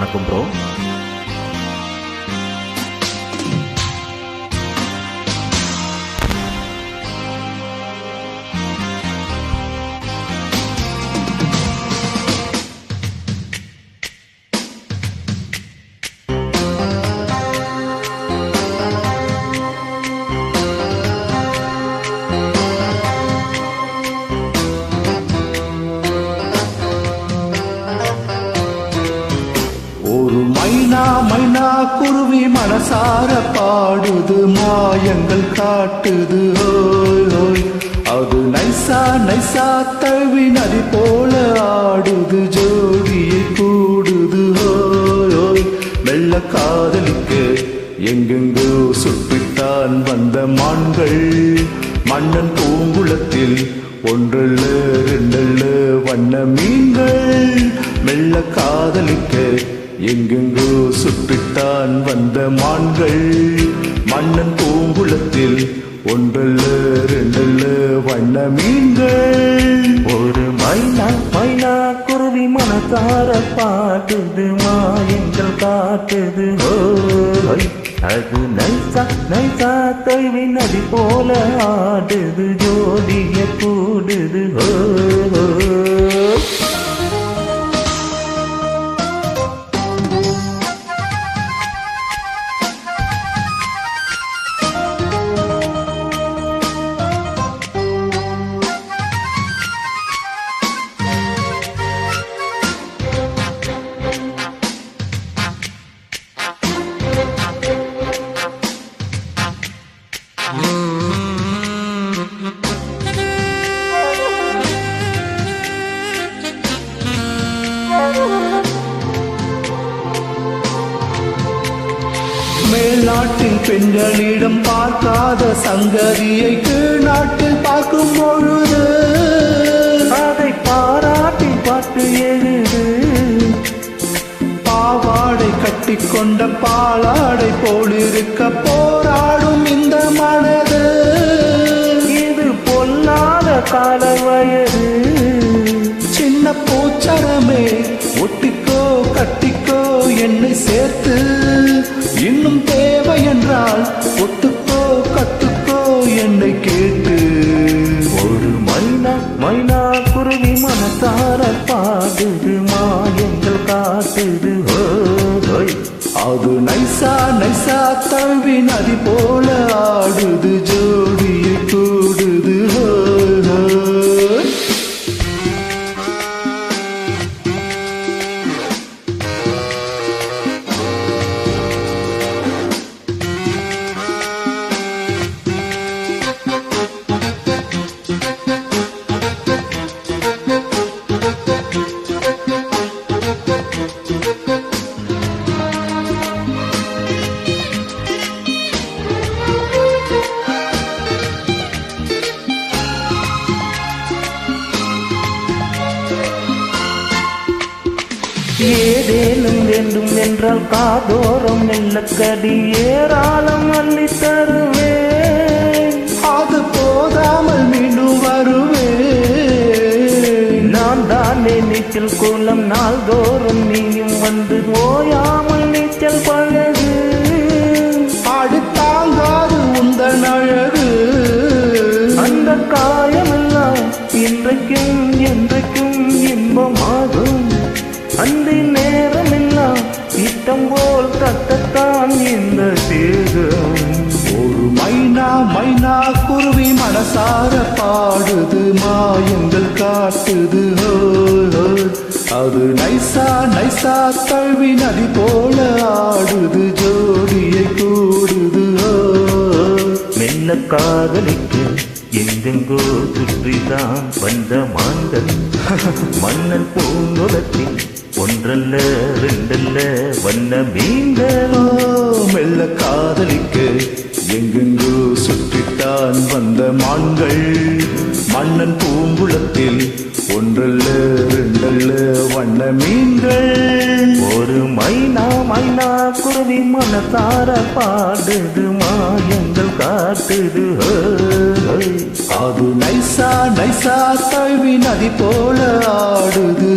வணக்கம் ப்ரோ. ஒரு மைனா மைனா குருவி மனசார பாடுது, மாயங்கள் காட்டுது ஓய் ஓய். அது நைசா நைசா தழுவி நதி போல ஆடுது, ஜோடியை கூடுது ஓய் ஓய். வெள்ள காதலிக்க எங்கெங்கோ சுற்றித்தான் வந்த மான்கள், மன்னன் பூங்குளத்தில் ஒன்றல்ல ரெண்டல்ல வண்ண மீன்கள். மெல்ல காதலிக்க எங்கெங்கோ சுற்றித்தான் வந்த மான்கள், மன்னன் பூங்குளத்தில் ஒன்றல்ல ரெண்டல்ல வண்ண மீன்கள். ஒரு மைனா மைனா குருவி மனசார பாட்டுது, மாயங்கள் காட்டுது ஓய். அது நைசா நைசா தழுவி நதி போல ஆடுது, ஜோடிய கூடுது ஓய். மேல்நாட்டில் பெண்களிடம் பார்க்காத சங்கதியை கீழ்நாட்டில் பார்க்கும் பொழுது அதை பாராட்டி பாட்டு எழுது. பாவாடை கட்டிக்கொண்ட பாலாடை போலிருக்க போராடும் இந்த மனது, இது பொல்லாத கால வயது. சின்ன பூச்சரமே ஒட்டிக்கோ கட்டிக்கோ என்னை சேர்த்து, இன்னும் தேவை என்றால் ஒத்துக்கோ கத்துக்கோ என்னை கேட்டு. ஒரு மைனா மைனா குருவி மனசார பாடுது, மாயங்கள் காட்டுது ஓய். அது நைசா நைசா தழுவி நதி போல ஆடுது, ஜோடியை கூடுது ஓய் ஓய். ஏதேனும் வேண்டும் என்றால் காதோரம் மெல்லக்கடி ஏராளம் அள்ளி தருவேன். அது போதாமல் மீண்டும் வருவேன். நான் தானே நீச்சல் குளம், நாள்தோறும் நீயும் வந்து ஓயாமல் நீச்சல் பழகு. அடுத்தாங்காது உந்தன் அழகு, அந்த காயமெல்லாம் இன்றைக்கும் என்றைக்கும் இன்பமாகும். அந்த நேரமெல்லாம் இஷ்டம் போல் தட்டத்தான் இந்த தேகம். ஒரு மைனா மைனா குருவி மனசார பாடுது, மாயங்கள் காட்டுது ஓய் ஓய். அது நைசா நைசா தழுவி நதி போல ஆடுது, ஜோடியை கூடுது ஓய். மெல்ல காதலிக்க எங்கெங்கோ சுற்றிதான் வந்த மாந்தன், மன்னன் பூங்குளத்தில் ஒன்றல்ல ரெண்டல்ல வண்ண மீன்கள். மெல்ல காதலிக்க எங்கெங்கோ சுற்றித்தான் வந்த மான்கள், மன்னன் பூங்குளத்தில் ஒன்றல்ல ரெண்டல்ல வண்ண மீன்கள். ஒரு மைனா மைனா குருவி மனசார பாடுது, மாயங்கள் காட்டுது அது நைசா நைசா தழுவி நதி போல ஆடுது.